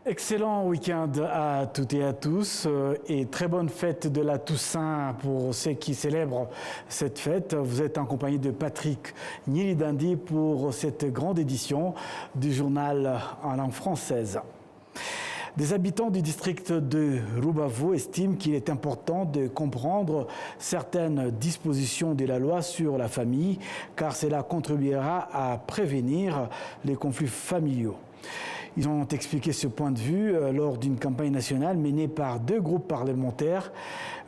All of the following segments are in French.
Excellent week-end à toutes et à tous et très bonne fête de la Toussaint pour ceux qui célèbrent cette fête. Vous êtes en compagnie de Patrick Nyilidandi pour cette grande édition du journal en langue française. Des habitants du district de Rubavu estiment qu'il est important de comprendre certaines dispositions de la loi sur la famille car cela contribuera à prévenir les conflits familiaux. Ils ont expliqué ce point de vue lors d'une campagne nationale menée par deux groupes parlementaires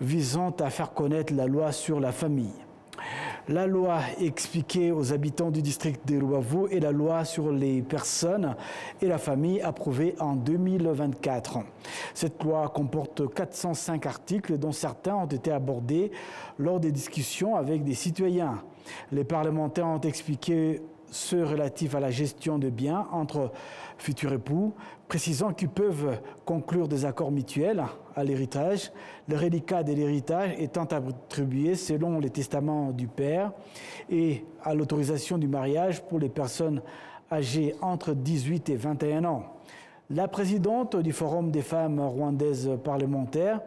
visant à faire connaître la loi sur la famille. La loi expliquée aux habitants du district de Rubavu est la loi sur les personnes et la famille approuvée en 2024. Cette loi comporte 405 articles dont certains ont été abordés lors des discussions avec des citoyens. Les parlementaires ont expliqué ceux relatifs à la gestion de biens entre futurs époux, précisant qu'ils peuvent conclure des accords mutuels à l'héritage, le reliquat de l'héritage étant attribué selon les testaments du père et à l'autorisation du mariage pour les personnes âgées entre 18 et 21 ans. La présidente du Forum des femmes rwandaises parlementaires,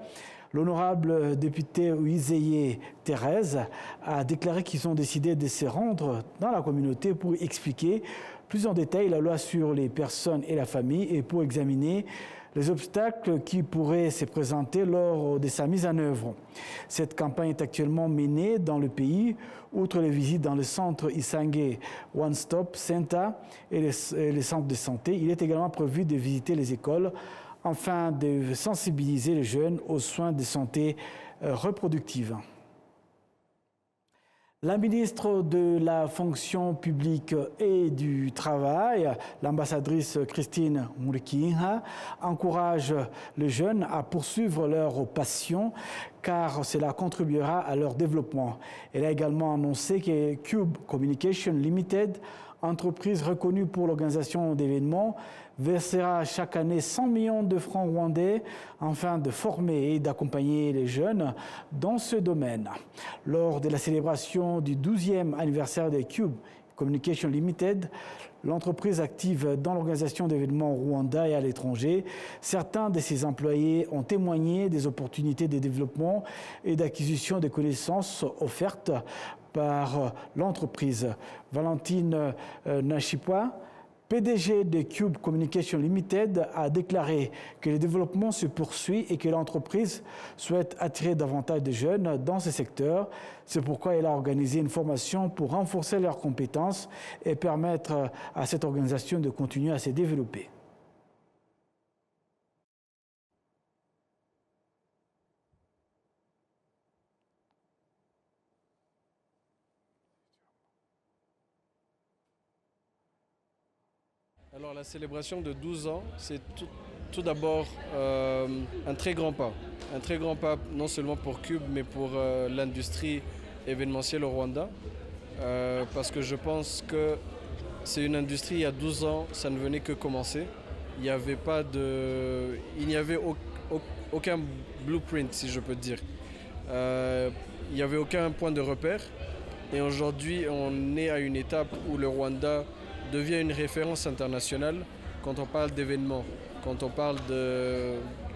l'honorable député Uwizeye Thérèse a déclaré qu'ils ont décidé de se rendre dans la communauté pour expliquer plus en détail la loi sur les personnes et la famille et pour examiner les obstacles qui pourraient se présenter lors de sa mise en œuvre. Cette campagne est actuellement menée dans le pays, outre les visites dans le centre Isange One Stop Center et les centres de santé. Il est également prévu de visiter les écoles afin de sensibiliser les jeunes aux soins de santé reproductive. La ministre de la fonction publique et du travail, l'ambassadrice Christine Murikinha, encourage les jeunes à poursuivre leur passion car cela contribuera à leur développement. Elle a également annoncé que Cube Communication Limited, entreprise reconnue pour l'organisation d'événements, versera chaque année 100 millions de francs rwandais afin de former et d'accompagner les jeunes dans ce domaine. Lors de la célébration du 12e anniversaire de Cube Communication Limited, l'entreprise active dans l'organisation d'événements au Rwanda et à l'étranger, certains de ses employés ont témoigné des opportunités de développement et d'acquisition de connaissances offertes par l'entreprise. Valentine Nashipwa, PDG de Cube Communication Limited, a déclaré que le développement se poursuit et que l'entreprise souhaite attirer davantage de jeunes dans ce secteur. C'est pourquoi elle a organisé une formation pour renforcer leurs compétences et permettre à cette organisation de continuer à se développer. Alors la célébration de 12 ans, c'est tout d'abord un très grand pas. Un très grand pas non seulement pour Cube, mais pour l'industrie événementielle au Rwanda. Parce que je pense que c'est une industrie, il y a 12 ans, ça ne venait que commencer. Il n'y avait aucun blueprint, si je peux dire. Il n'y avait aucun point de repère. Et aujourd'hui, on est à une étape où le Rwanda devient une référence internationale quand on parle d'événements, quand on parle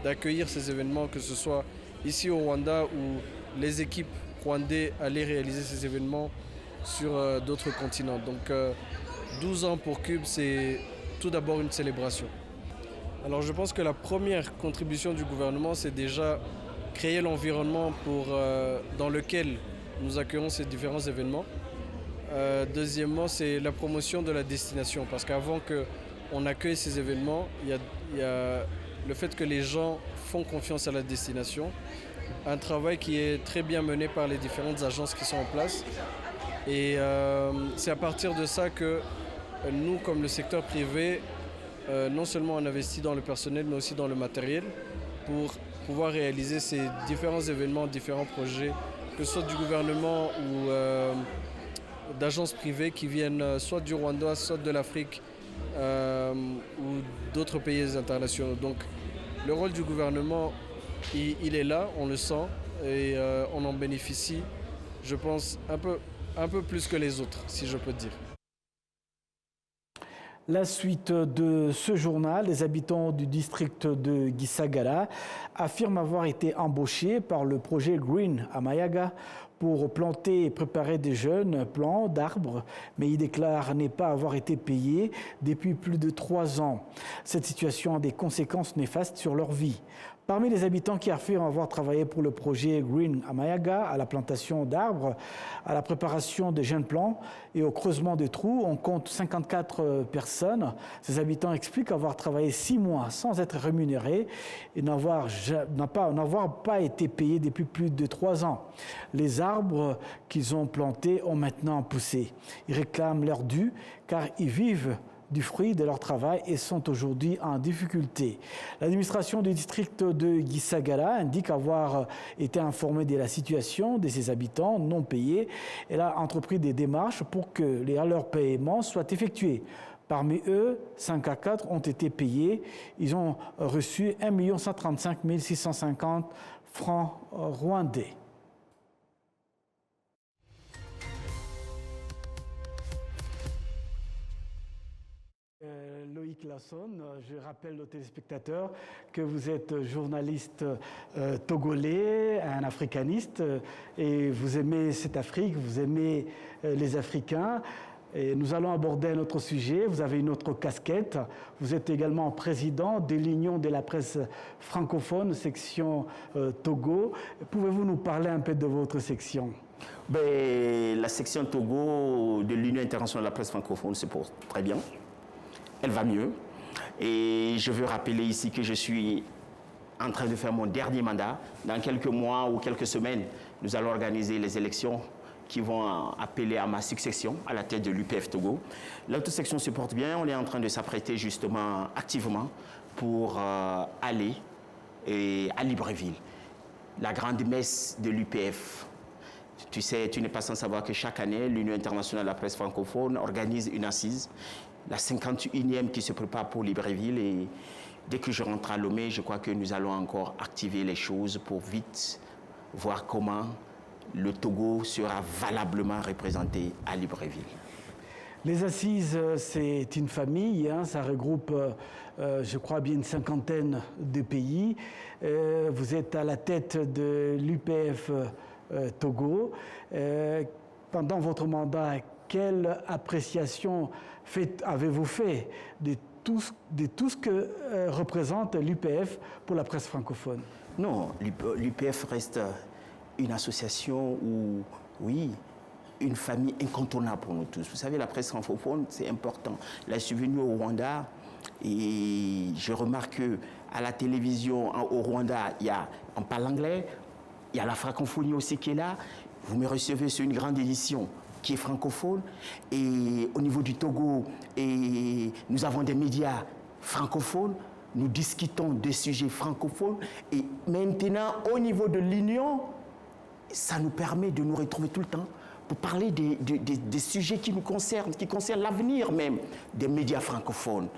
d'accueillir ces événements, que ce soit ici au Rwanda ou les équipes rwandaises allaient réaliser ces événements sur d'autres continents. Donc 12 ans pour Cube, c'est tout d'abord une célébration. Alors je pense que la première contribution du gouvernement, c'est déjà créer l'environnement dans lequel nous accueillons ces différents événements. Deuxièmement, c'est la promotion de la destination, parce qu'avant qu'on accueille ces événements, il y a le fait que les gens font confiance à la destination, un travail qui est très bien mené par les différentes agences qui sont en place. Et c'est à partir de ça que nous, comme le secteur privé, non seulement on investit dans le personnel, mais aussi dans le matériel pour pouvoir réaliser ces différents événements, différents projets, que ce soit du gouvernement ou d'agences privées qui viennent soit du Rwanda, soit de l'Afrique ou d'autres pays internationaux. Donc le rôle du gouvernement, il est là, on le sent et on en bénéficie, je pense, un peu plus que les autres, si je peux dire. La suite de ce journal, les habitants du district de Gisagara affirment avoir été embauchés par le projet Green à Mayaga pour planter et préparer des jeunes plants d'arbres, mais ils déclarent ne pas avoir été payés depuis plus de 3 ans. Cette situation a des conséquences néfastes sur leur vie. Parmi les habitants qui affirment avoir travaillé pour le projet Green à Mayaga, à la plantation d'arbres, à la préparation des jeunes plants et au creusement de trous, on compte 54 personnes. Ces habitants expliquent avoir travaillé 6 mois sans être rémunérés et n'avoir pas été payés depuis plus de 3 ans. Les arbres qu'ils ont plantés ont maintenant poussé. Ils réclament leur dû car ils vivent du fruit de leur travail et sont aujourd'hui en difficulté. L'administration du district de Gisagara indique avoir été informée de la situation de ses habitants non payés. Elle a entrepris des démarches pour que leurs paiements soient effectués. Parmi eux, 5 à 4 ont été payés. Ils ont reçu 1 135 650 francs rwandais. Loïc Lasson, je rappelle aux téléspectateurs que vous êtes journaliste togolais, un africaniste, et vous aimez cette Afrique, vous aimez les Africains. Et nous allons aborder un autre sujet. Vous avez une autre casquette. Vous êtes également président de l'Union de la presse francophone, section Togo. Pouvez-vous nous parler un peu de votre section ? La section Togo de l'Union internationale de la presse francophone se porte très bien. Elle va mieux. Et je veux rappeler ici que je suis en train de faire mon dernier mandat. Dans quelques mois ou quelques semaines, nous allons organiser les élections qui vont appeler à ma succession à la tête de l'UPF Togo. L'autre section se porte bien. On est en train de s'apprêter justement activement pour aller à Libreville, la grande messe de l'UPF. Tu sais, tu n'es pas sans savoir que chaque année, l'Union internationale de la presse francophone organise une assise, la 51e qui se prépare pour Libreville. Et dès que je rentre à Lomé, je crois que nous allons encore activer les choses pour vite voir comment le Togo sera valablement représenté à Libreville. Les assises, c'est une famille, ça regroupe, je crois, bien une 50aine de pays. Vous êtes à la tête de l'UPF Togo. Pendant votre mandat, quelle appréciation avez-vous fait de tout ce que représente l'UPF pour la presse francophone? Non, l'UPF reste une association où, oui, une famille incontournable pour nous tous. Vous savez, la presse francophone, c'est important. Là, je suis venu au Rwanda et je remarque qu'à la télévision au Rwanda, on parle anglais, il y a la francophonie aussi qui est là. Vous me recevez sur une grande édition qui est francophone. Et au niveau du Togo, nous avons des médias francophones. Nous discutons des sujets francophones. Et maintenant, au niveau de l'Union, ça nous permet de nous retrouver tout le temps pour parler des sujets qui nous concernent, qui concernent l'avenir même des médias francophones.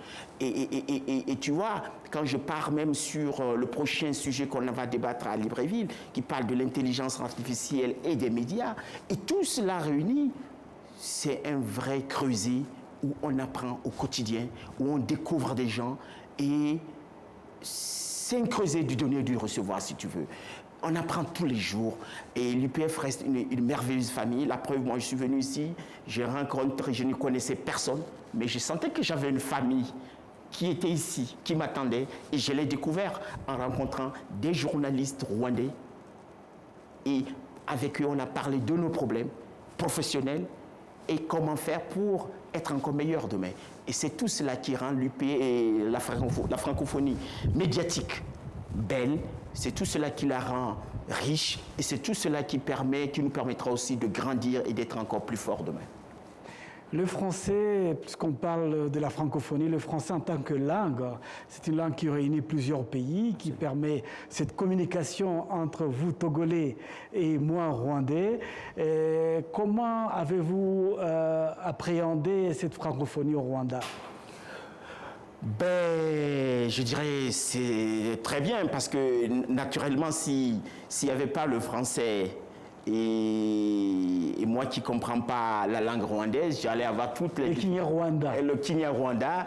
Et tu vois, quand je pars même sur le prochain sujet qu'on va débattre à Libreville, qui parle de l'intelligence artificielle et des médias, et tout cela réuni, c'est un vrai creuset où on apprend au quotidien, où on découvre des gens, et c'est un creuset du donner et du recevoir, si tu veux. On apprend tous les jours et l'UPF reste une merveilleuse famille. La preuve, moi je suis venu ici, je ne connaissais personne, mais je sentais que j'avais une famille qui était ici, qui m'attendait, et je l'ai découvert en rencontrant des journalistes rwandais. Et avec eux, on a parlé de nos problèmes professionnels et comment faire pour être encore meilleur demain. Et c'est tout cela qui rend l'UP et la francophonie médiatique belle. C'est tout cela qui la rend riche et c'est tout cela qui nous permettra aussi de grandir et d'être encore plus fort demain. Le français, puisqu'on parle de la francophonie, le français en tant que langue, c'est une langue qui réunit plusieurs pays, qui permet cette communication entre vous, Togolais, et moi, Rwandais. Comment avez-vous appréhendé cette francophonie au Rwanda ? Je dirais c'est très bien parce que naturellement, s'il n'y avait pas le français Et moi qui ne comprends pas la langue rwandaise, j'allais avoir toutes les... Le Kinyarwanda. Le Kinyarwanda,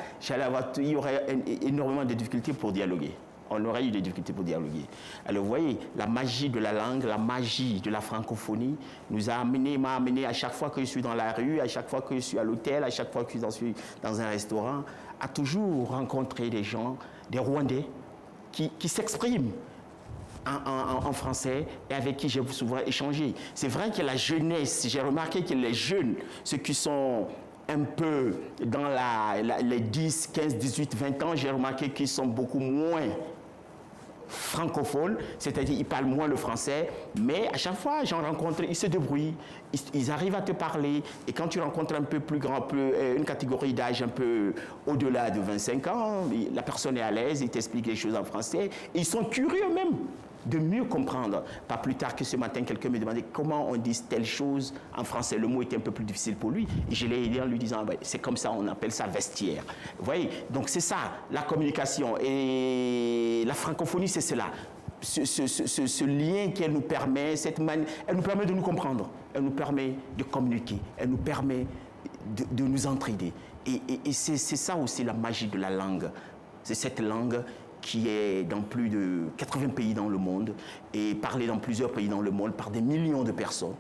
il y aurait énormément de difficultés pour dialoguer. On aurait eu des difficultés pour dialoguer. Alors vous voyez, la magie de la langue, la magie de la francophonie m'a amené à chaque fois que je suis dans la rue, à chaque fois que je suis à l'hôtel, à chaque fois que je suis dans un restaurant, à toujours rencontrer des gens, des Rwandais, qui s'expriment en français et avec qui j'ai souvent échangé. C'est vrai que la jeunesse, j'ai remarqué que les jeunes, ceux qui sont un peu dans les 10, 15, 18, 20 ans, j'ai remarqué qu'ils sont beaucoup moins francophones, c'est-à-dire ils parlent moins le français, mais à chaque fois j'en rencontre, ils se débrouillent, ils arrivent à te parler, et quand tu rencontres un peu plus grand, une catégorie d'âge un peu au-delà de 25 ans, la personne est à l'aise, il t'explique les choses en français, et ils sont curieux même de mieux comprendre. Pas plus tard que ce matin, quelqu'un me demandait comment on dit telle chose en français. Le mot était un peu plus difficile pour lui. Et je l'ai aidé en lui disant, c'est comme ça, on appelle ça vestiaire. Vous voyez, donc c'est ça, la communication. Et la francophonie, c'est cela. Ce lien qu'elle nous permet, elle nous permet de nous comprendre. Elle nous permet de communiquer. Elle nous permet de nous entraider. Et c'est ça aussi la magie de la langue. C'est cette langue qui est dans plus de 80 pays dans le monde et parlée dans plusieurs pays dans le monde par des millions de personnes.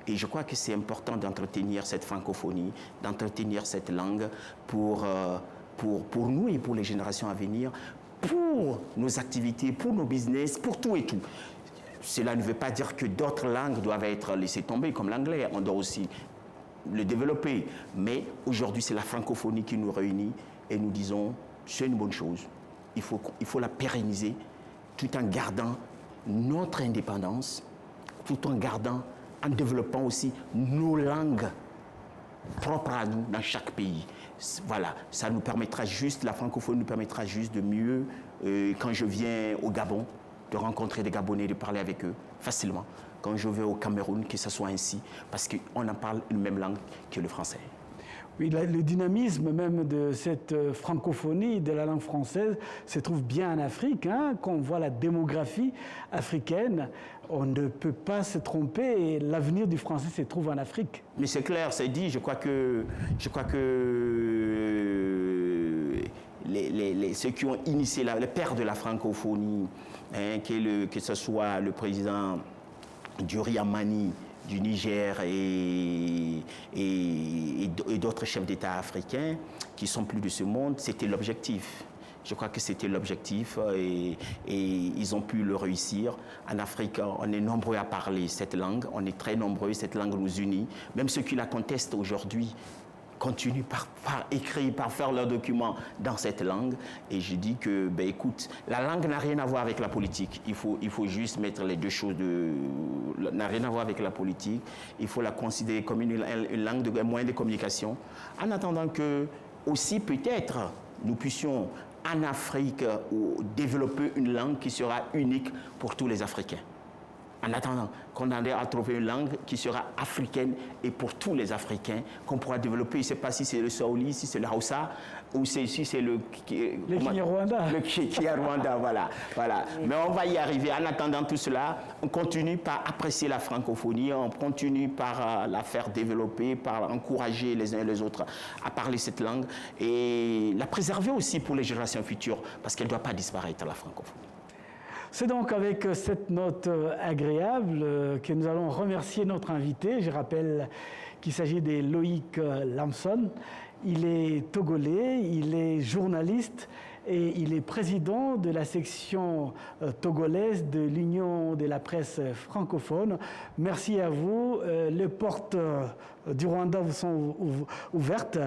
Et je crois que c'est important d'entretenir cette francophonie, d'entretenir cette langue pour nous et pour les générations à venir, pour nos activités, pour nos business, pour tout et tout. Cela ne veut pas dire que d'autres langues doivent être laissées tomber, comme l'anglais. On doit aussi le développer. Mais aujourd'hui, c'est la francophonie qui nous réunit et nous disons, c'est une bonne chose. Il faut la pérenniser tout en gardant notre indépendance, tout en développant aussi nos langues propres à nous dans chaque pays. Voilà, ça nous permettra juste, la francophonie nous permettra juste de mieux, quand je viens au Gabon, de rencontrer des Gabonais, de parler avec eux facilement. Quand je vais au Cameroun, que ce soit ainsi, parce qu'on en parle la même langue que le français. Oui, le dynamisme même de cette francophonie de la langue française se trouve bien en Afrique. Quand on voit la démographie africaine, on ne peut pas se tromper et l'avenir du français se trouve en Afrique. Mais c'est clair, c'est dit. Je crois que ceux qui ont initié, les pères de la francophonie, que ce soit le président Duri Amani du Niger et d'autres chefs d'État africains qui sont plus de ce monde, c'était l'objectif. Je crois que c'était l'objectif et ils ont pu le réussir. En Afrique, on est nombreux à parler cette langue, on est très nombreux, cette langue nous unit. Même ceux qui la contestent aujourd'hui continuent par écrire, par faire leurs documents dans cette langue. Et je dis que, écoute, la langue n'a rien à voir avec la politique. Il faut juste mettre les deux choses n'a rien à voir avec la politique. Il faut la considérer comme une langue, un moyen de communication. En attendant que, aussi peut-être, nous puissions, en Afrique, développer une langue qui sera unique pour tous les Africains. En attendant qu'on en ait à trouver une langue qui sera africaine et pour tous les Africains, qu'on pourra développer. Je ne sais pas si c'est le Swahili, si c'est le Hausa, ou si c'est le Kinyarwanda. Le Kinyarwanda, voilà. Mais on va y arriver. En attendant tout cela, on continue par apprécier la francophonie, on continue par la faire développer, par encourager les uns et les autres à parler cette langue et la préserver aussi pour les générations futures, parce qu'elle ne doit pas disparaître, la francophonie. C'est donc avec cette note agréable que nous allons remercier notre invité. Je rappelle qu'il s'agit de Loïc Lamson. Il est togolais, il est journaliste et il est président de la section togolaise de l'Union de la presse francophone. Merci à vous. Les portes du Rwanda vous sont ouvertes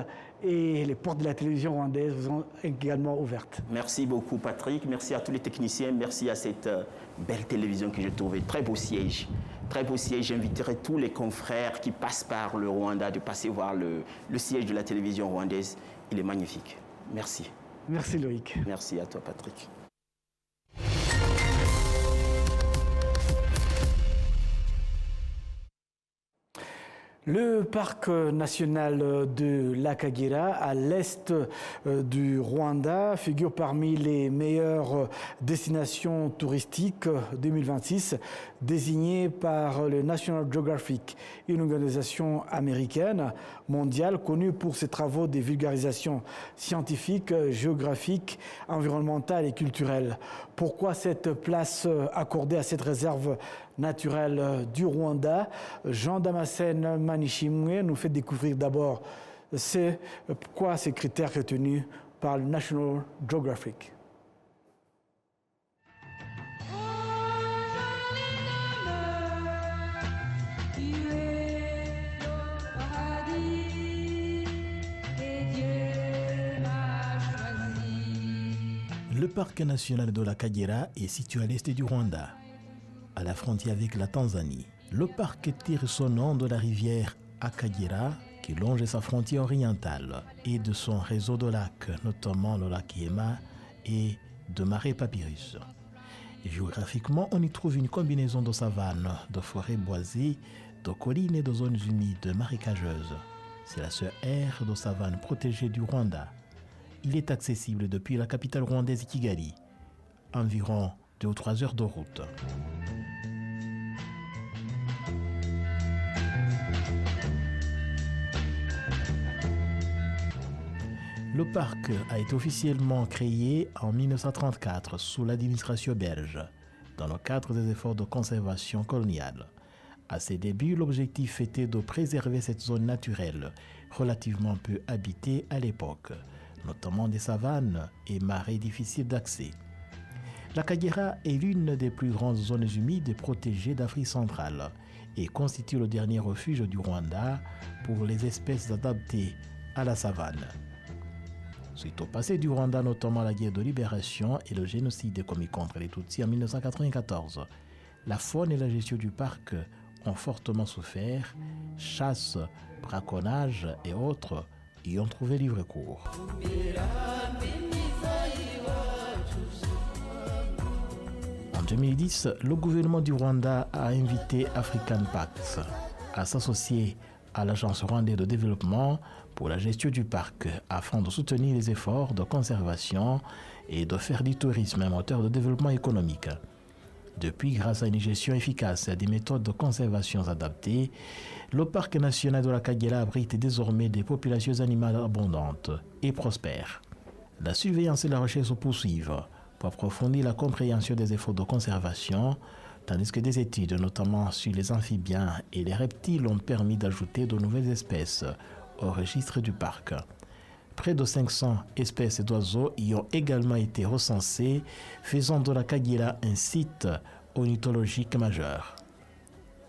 et les portes de la télévision rwandaise vous sont également ouvertes. Merci beaucoup Patrick, merci à tous les techniciens, merci à cette belle télévision que j'ai trouvée. Très beau siège. Très beau siège. J'inviterai tous les confrères qui passent par le Rwanda de passer voir le siège de la télévision rwandaise. Il est magnifique. Merci. Merci Loïc. Merci à toi Patrick. Le parc national de l'Akagera, à l'est du Rwanda, figure parmi les meilleures destinations touristiques 2026 désignées par le National Geographic, une organisation américaine mondiale connue pour ses travaux de vulgarisation scientifique, géographique, environnementale et culturelle. Pourquoi cette place accordée à cette réserve naturelle du Rwanda? Jean Damascène Manishimwe nous fait découvrir d'abord pourquoi ces critères retenus par le National Geographic. Le parc national de l'Akagera est situé à l'est du Rwanda, à la frontière avec la Tanzanie. Le parc tire son nom de la rivière Akagera qui longe sa frontière orientale et de son réseau de lacs, notamment le lac Yema et de marais papyrus. Géographiquement, on y trouve une combinaison de savanes, de forêts boisées, de collines et de zones humides marécageuses. C'est la seule aire de savane protégée du Rwanda. Il est accessible depuis la capitale rwandaise Kigali, environ 2 ou 3 heures de route. Le parc a été officiellement créé en 1934 sous l'administration belge, dans le cadre des efforts de conservation coloniale. À ses débuts, l'objectif était de préserver cette zone naturelle, relativement peu habitée à l'époque, notamment des savanes et marais difficiles d'accès. L'Akagera est l'une des plus grandes zones humides protégées d'Afrique centrale et constitue le dernier refuge du Rwanda pour les espèces adaptées à la savane. Suite au passé du Rwanda, notamment la guerre de libération et le génocide commis contre les Tutsis en 1994, la faune et la gestion du parc ont fortement souffert. Chasse, braconnage et autres y ont trouvé livre cours. En 2010, le gouvernement du Rwanda a invité African Pax à s'associer à l'Agence rwandaise de développement pour la gestion du parc afin de soutenir les efforts de conservation et de faire du tourisme un moteur de développement économique. Depuis, grâce à une gestion efficace et à des méthodes de conservation adaptées, le parc national de l'Akagera abrite désormais des populations animales abondantes et prospères. La surveillance et la recherche se poursuivent pour approfondir la compréhension des efforts de conservation, tandis que des études, notamment sur les amphibiens et les reptiles, ont permis d'ajouter de nouvelles espèces au registre du parc. Près de 500 espèces d'oiseaux y ont également été recensées, faisant de l'Akagera un site ornithologique majeur.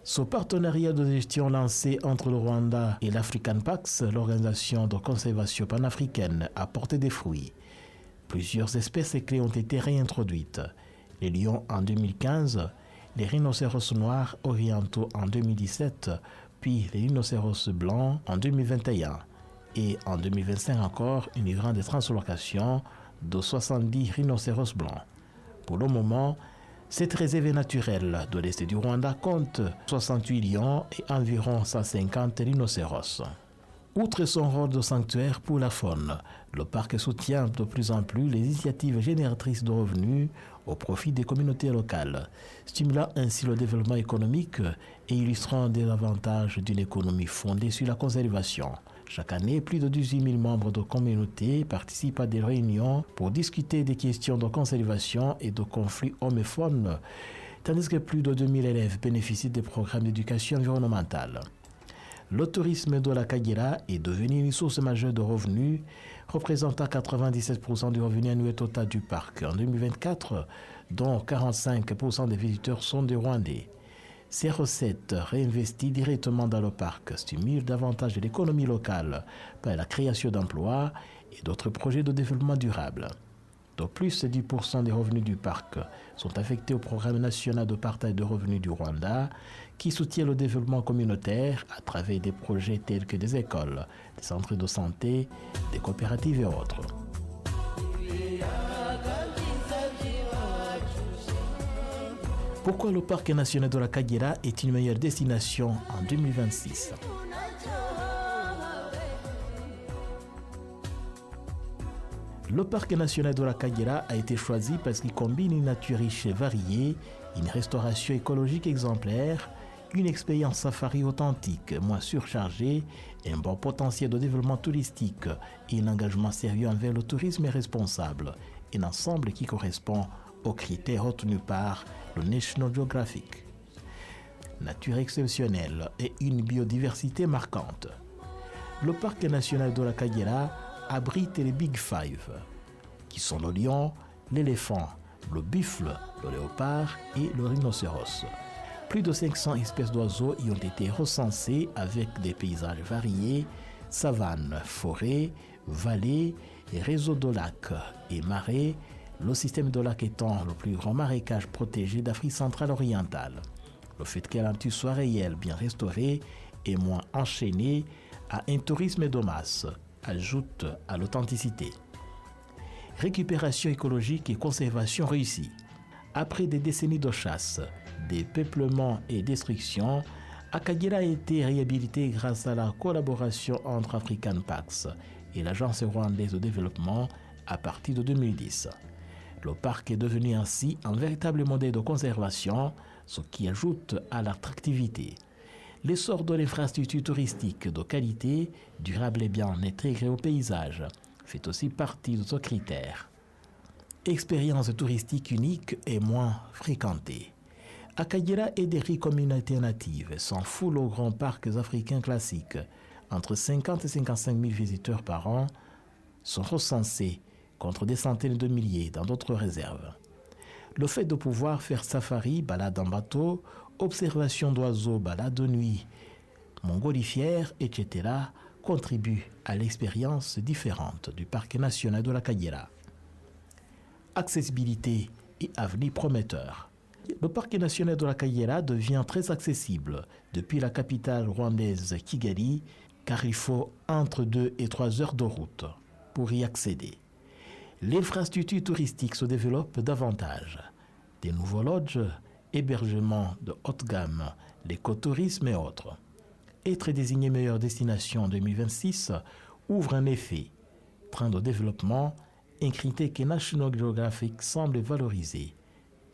Ce partenariat de gestion lancé entre le Rwanda et l'African Pax, l'organisation de conservation panafricaine, a porté des fruits. Plusieurs espèces clés ont été réintroduites. Les lions en 2015, les rhinocéros noirs orientaux en 2017, puis les rhinocéros blancs en 2021. Et en 2025 encore, une grande translocation de 70 rhinocéros blancs. Pour le moment, cette réserve naturelle de l'est du Rwanda compte 68 lions et environ 150 rhinocéros. Outre son rôle de sanctuaire pour la faune, le parc soutient de plus en plus les initiatives génératrices de revenus au profit des communautés locales, stimulant ainsi le développement économique et illustrant des avantages d'une économie fondée sur la conservation. Chaque année, plus de 18 000 membres de communautés participent à des réunions pour discuter des questions de conservation et de conflits hommes et faune, tandis que plus de 2000 élèves bénéficient des programmes d'éducation environnementale. Le tourisme de l'Akagera est devenu une source majeure de revenus, représentant 97% du revenu annuel total du parc en 2024, dont 45% des visiteurs sont des Rwandais. Ces recettes réinvesties directement dans le parc stimulent davantage l'économie locale par la création d'emplois et d'autres projets de développement durable. De plus, 10% des revenus du parc sont affectés au programme national de partage de revenus du Rwanda qui soutient le développement communautaire à travers des projets tels que des écoles, des centres de santé, des coopératives et autres. Pourquoi le parc national de l'Akagera est une meilleure destination en 2026? Le parc national de la Kagera a été choisi parce qu'il combine une nature riche et variée, une restauration écologique exemplaire, une expérience safari authentique, moins surchargée, un bon potentiel de développement touristique et un engagement sérieux envers le tourisme responsable, un ensemble qui correspond aux critères retenus par le National Geographic. Nature exceptionnelle et une biodiversité marquante. Le parc national de la Kagera abrite les Big Five, qui sont le lion, l'éléphant, le buffle, le léopard et le rhinocéros. Plus de 500 espèces d'oiseaux y ont été recensées avec des paysages variés, savanes, forêts, vallées, réseaux de lacs et marais, le système de lacs étant le plus grand marécage protégé d'Afrique centrale orientale. Le fait que la nature soit réelle, bien restaurée et moins enchaînée à un tourisme de masse ajoute à l'authenticité. Récupération écologique et conservation réussie. Après des décennies de chasse, dépeuplement et destruction, Akagera a été réhabilité grâce à la collaboration entre African Parks et l'Agence rwandaise de développement à partir de 2010. Le parc est devenu ainsi un véritable modèle de conservation, ce qui ajoute à l'attractivité. L'essor de l'infrastructure touristique de qualité, durable et bien intégrée au paysage fait aussi partie de ce critère. Expérience touristique unique et moins fréquentée. Akagera est décrit comme une alternative, sans foule aux grands parcs africains classiques. Entre 50 et 55 000 visiteurs par an sont recensés contre des centaines de milliers dans d'autres réserves. Le fait de pouvoir faire safari, balade en bateau, observation d'oiseaux, balade de nuit, montgolfière, etc. contribue à l'expérience différente du parc national de la Kagera. Accessibilité et avenir prometteur. Le parc national de la Kagera devient très accessible depuis la capitale rwandaise Kigali, car il faut entre 2 et 3 heures de route pour y accéder. L'infrastructure touristique se développe davantage. Des nouveaux lodges, hébergements de haute gamme, l'écotourisme et autres. Être désigné meilleure destination en 2026 ouvre en effet train de développement, un critère que National Geographic semble valoriser.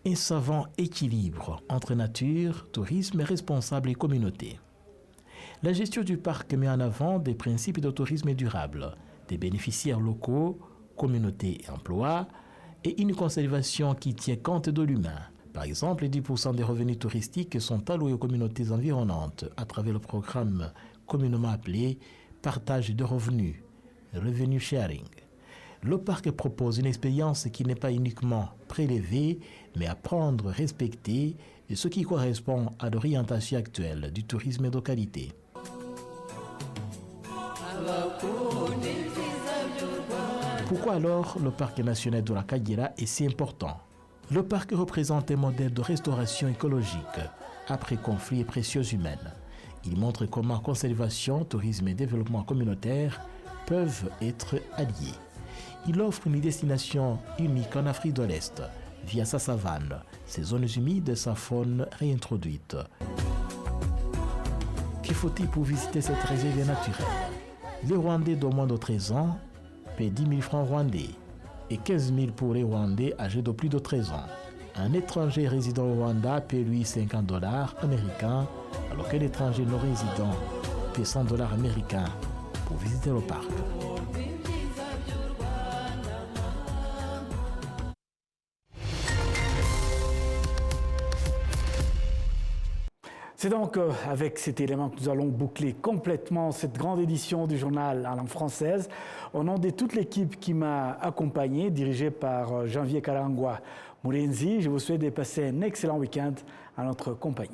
Un savant équilibre entre nature, tourisme responsable et communauté. La gestion du parc met en avant des principes de tourisme durable, des bénéficiaires locaux, communauté et emploi, et une conservation qui tient compte de l'humain. Par exemple, 10% des revenus touristiques sont alloués aux communautés environnantes à travers le programme communément appelé partage de revenus, revenue sharing. Le parc propose une expérience qui n'est pas uniquement prélevée, mais à prendre, respecter, et ce qui correspond à l'orientation actuelle du tourisme de qualité. Pourquoi alors le parc national de la Kagera est si important? Le parc représente un modèle de restauration écologique après conflits et précieuses humaines. Il montre comment conservation, tourisme et développement communautaire peuvent être alliés. Il offre une destination unique en Afrique de l'Est via sa savane, ses zones humides et sa faune réintroduite. Que faut-il pour visiter cette réserve naturelle? Les Rwandais de moins de 13 ans paient 10 000 francs rwandais et 15 000 pour les Rwandais âgés de plus de 13 ans. Un étranger résident au Rwanda paie lui $50 américains, alors que l'étranger non résident paie $100 américains pour visiter le parc. C'est donc avec cet élément que nous allons boucler complètement cette grande édition du journal en langue française. Au nom de toute l'équipe qui m'a accompagné, dirigée par Janvier Karangwa Murenzi, je vous souhaite de passer un excellent week-end à notre compagnie.